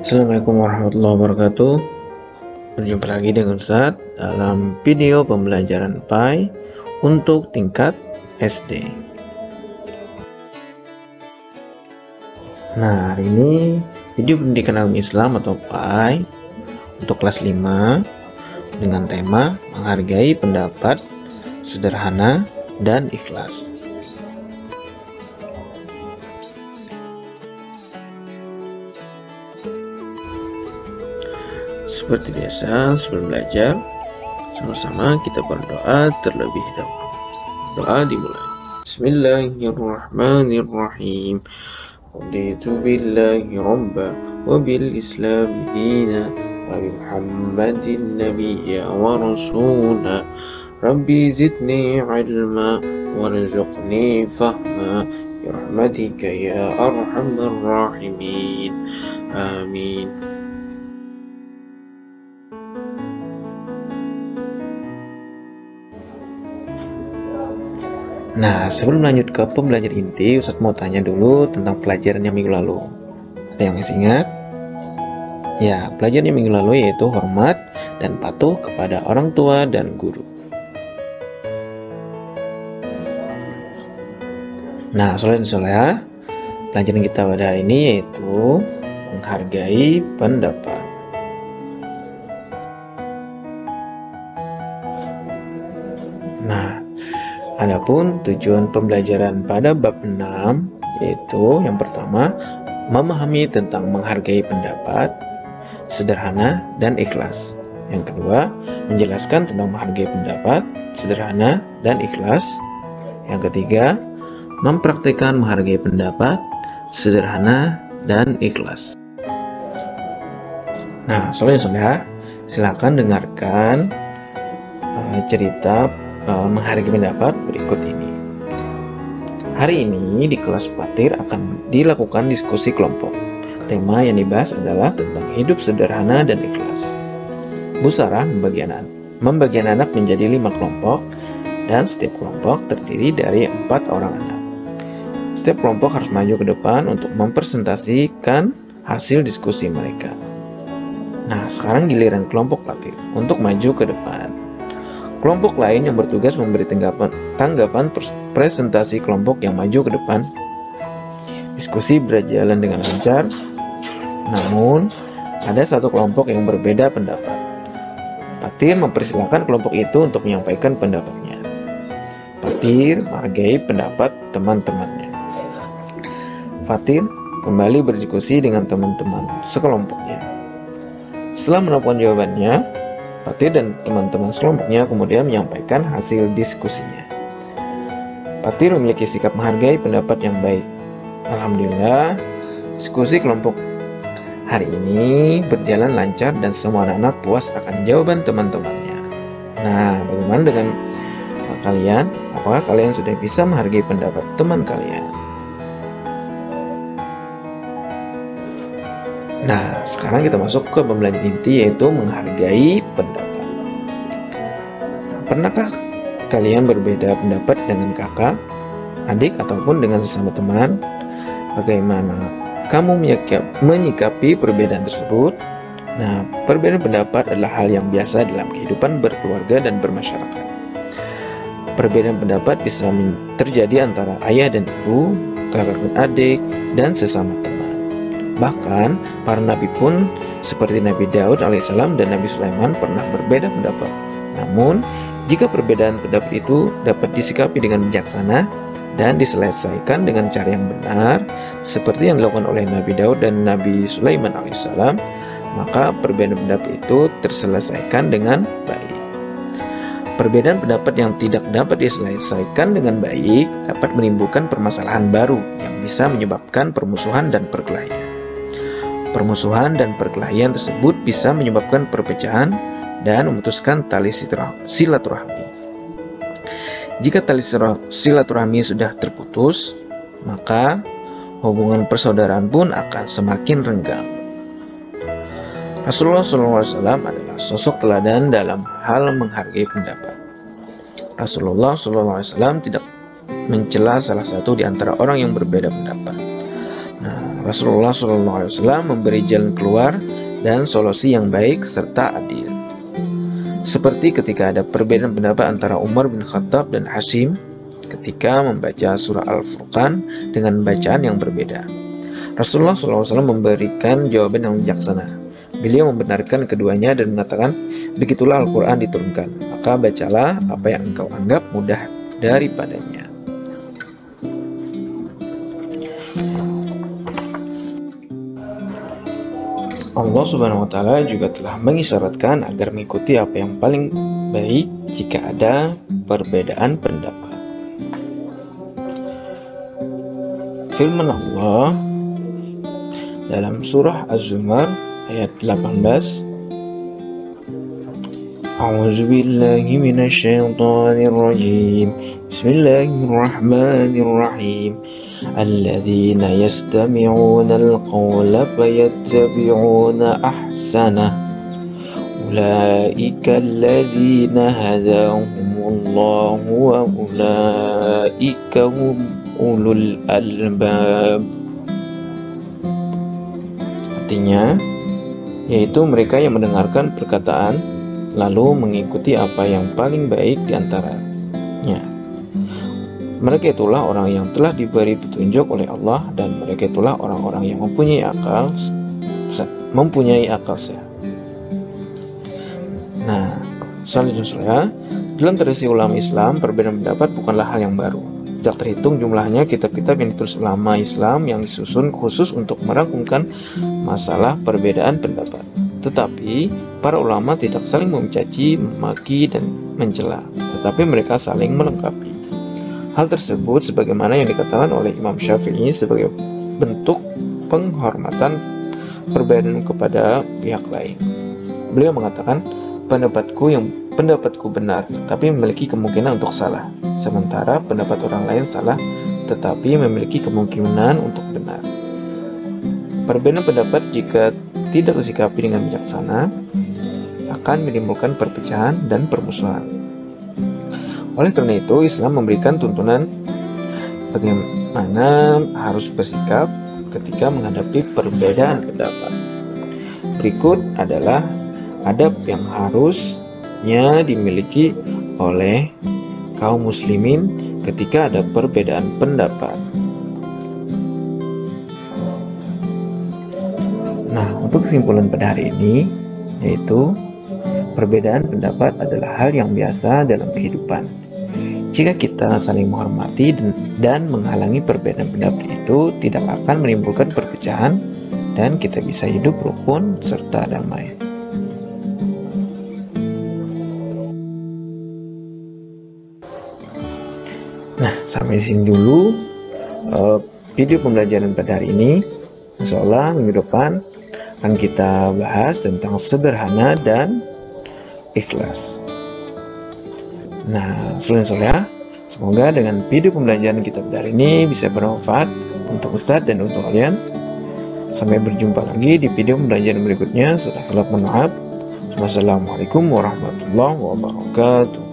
Assalamualaikum warahmatullahi wabarakatuh. Berjumpa lagi dengan Ustadz dalam video pembelajaran PAI untuk tingkat SD. Nah, hari ini video pendidikan agama Islam atau PAI untuk kelas 5 dengan tema menghargai pendapat sederhana dan ikhlas. Seperti biasa, sebelum belajar, sama-sama kita berdoa terlebih dahulu. Doa dimulai. Bismillahirrahmanirrahim. Raditu billahi rabba wa bil islami dina wa bi Muhammadin nabiyya wa rasula. Rabbi zidni ilma warzuqni fahma bi rahmatika ya arhamar rahimin. Amin. Nah, sebelum lanjut ke pembelajaran inti, Ustadz mau tanya dulu tentang pelajaran yang minggu lalu. Ada yang masih ingat? Ya, pelajaran yang minggu lalu yaitu hormat dan patuh kepada orang tua dan guru. Nah, soalnya pelajaran kita pada hari ini yaitu menghargai pendapat. Nah, adapun tujuan pembelajaran pada bab 6 yaitu yang pertama, memahami tentang menghargai pendapat sederhana dan ikhlas. Yang kedua, menjelaskan tentang menghargai pendapat sederhana dan ikhlas. Yang ketiga, mempraktikkan menghargai pendapat sederhana dan ikhlas. Nah, soalnya silakan dengarkan cerita menghargai pendapat berikut ini. Hari ini di kelas Fatir akan dilakukan diskusi kelompok. Tema yang dibahas adalah tentang hidup sederhana dan ikhlas. Bu Sarah membagi anak menjadi 5 kelompok dan setiap kelompok terdiri dari 4 orang anak. Setiap kelompok harus maju ke depan untuk mempresentasikan hasil diskusi mereka. Nah, sekarang giliran kelompok Fatir untuk maju ke depan. Kelompok lain yang bertugas memberi tanggapan presentasi kelompok yang maju ke depan. Diskusi berjalan dengan lancar, namun ada satu kelompok yang berbeda pendapat. Fatir mempersilahkan kelompok itu untuk menyampaikan pendapatnya. Fatir menghargai pendapat teman-temannya. Fatir kembali berdiskusi dengan teman-teman sekelompoknya. Setelah menemukan jawabannya, Fatir dan teman-teman sekelompoknya kemudian menyampaikan hasil diskusinya. Fatir memiliki sikap menghargai pendapat yang baik. Alhamdulillah, diskusi kelompok hari ini berjalan lancar dan semua anak-anak puas akan jawaban teman-temannya. Nah, bagaimana dengan kalian? Apakah kalian sudah bisa menghargai pendapat teman kalian? Nah, sekarang kita masuk ke pembelajaran inti yaitu menghargai pendapat. Pernahkah kalian berbeda pendapat dengan kakak, adik, ataupun dengan sesama teman? Bagaimana kamu menyikapi perbedaan tersebut? Nah, perbedaan pendapat adalah hal yang biasa dalam kehidupan berkeluarga dan bermasyarakat. Perbedaan pendapat bisa terjadi antara ayah dan ibu, kakak dan adik, dan sesama teman. Bahkan, para nabi pun seperti Nabi Daud alaihissalam dan Nabi Sulaiman pernah berbeda pendapat. Namun, jika perbedaan pendapat itu dapat disikapi dengan bijaksana dan diselesaikan dengan cara yang benar, seperti yang dilakukan oleh Nabi Daud dan Nabi Sulaiman alaihissalam, maka perbedaan pendapat itu terselesaikan dengan baik. Perbedaan pendapat yang tidak dapat diselesaikan dengan baik dapat menimbulkan permasalahan baru yang bisa menyebabkan permusuhan dan perkelahian. Permusuhan dan perkelahian tersebut bisa menyebabkan perpecahan dan memutuskan tali silaturahmi. Jika tali silaturahmi sudah terputus, maka hubungan persaudaraan pun akan semakin renggang. Rasulullah SAW adalah sosok teladan dalam hal menghargai pendapat. Rasulullah SAW tidak mencela salah satu di antara orang yang berbeda pendapat. Nah, Rasulullah SAW memberi jalan keluar dan solusi yang baik serta adil. Seperti ketika ada perbedaan pendapat antara Umar bin Khattab dan Hashim ketika membaca surah Al-Furqan dengan bacaan yang berbeda. Rasulullah SAW memberikan jawaban yang bijaksana. Beliau membenarkan keduanya dan mengatakan, begitulah Al-Quran diturunkan, maka bacalah apa yang engkau anggap mudah daripadanya. Allah Subhanahu wa Ta'ala juga telah mengisyaratkan agar mengikuti apa yang paling baik jika ada perbedaan pendapat. Firman Allah dalam surah Az-Zumar ayat 18, A'udzu billahi minasyaitonir rajim. Bismillahirrahmanirrahim. Alladzina yastami'una al-qawla fayattabi'una ahsanah. Ulaika alladzina hadahumullahu wa ulaika hum ulul albab. Artinya, yaitu mereka yang mendengarkan perkataan lalu mengikuti apa yang paling baik di antaranya. Mereka itulah orang yang telah diberi petunjuk oleh Allah, dan mereka itulah orang-orang yang mempunyai akal sehat. Nah, selanjutnya, dalam tradisi ulama Islam, perbedaan pendapat bukanlah hal yang baru. Tidak terhitung jumlahnya kitab-kitab yang ditulis ulama Islam yang disusun khusus untuk merangkumkan masalah perbedaan pendapat. Tetapi, para ulama tidak saling mencaci, memaki, dan mencela, tetapi mereka saling melengkapi. Hal tersebut sebagaimana yang dikatakan oleh Imam Syafi'i sebagai bentuk penghormatan perbedaan kepada pihak lain. Beliau mengatakan, pendapatku benar, tapi memiliki kemungkinan untuk salah. Sementara pendapat orang lain salah, tetapi memiliki kemungkinan untuk benar. Perbedaan pendapat jika tidak disikapi dengan bijaksana akan menimbulkan perpecahan dan permusuhan. Oleh karena itu, Islam memberikan tuntunan bagaimana harus bersikap ketika menghadapi perbedaan pendapat. Berikut adalah adab yang harusnya dimiliki oleh kaum muslimin ketika ada perbedaan pendapat. Nah, untuk kesimpulan pada hari ini, yaitu perbedaan pendapat adalah hal yang biasa dalam kehidupan. Jika kita saling menghormati dan menghalangi perbedaan pendapat itu, tidak akan menimbulkan perpecahan dan kita bisa hidup rukun serta damai. Nah, sampai sini dulu video pembelajaran pada hari ini. Insya Allah minggu depan akan kita bahas tentang sederhana dan ikhlas. Nah, selanjutnya, semoga dengan video pembelajaran kita pada hari ini bisa bermanfaat untuk Ustadz dan untuk kalian. Sampai berjumpa lagi di video pembelajaran berikutnya. Wassalamualaikum warahmatullahi wabarakatuh.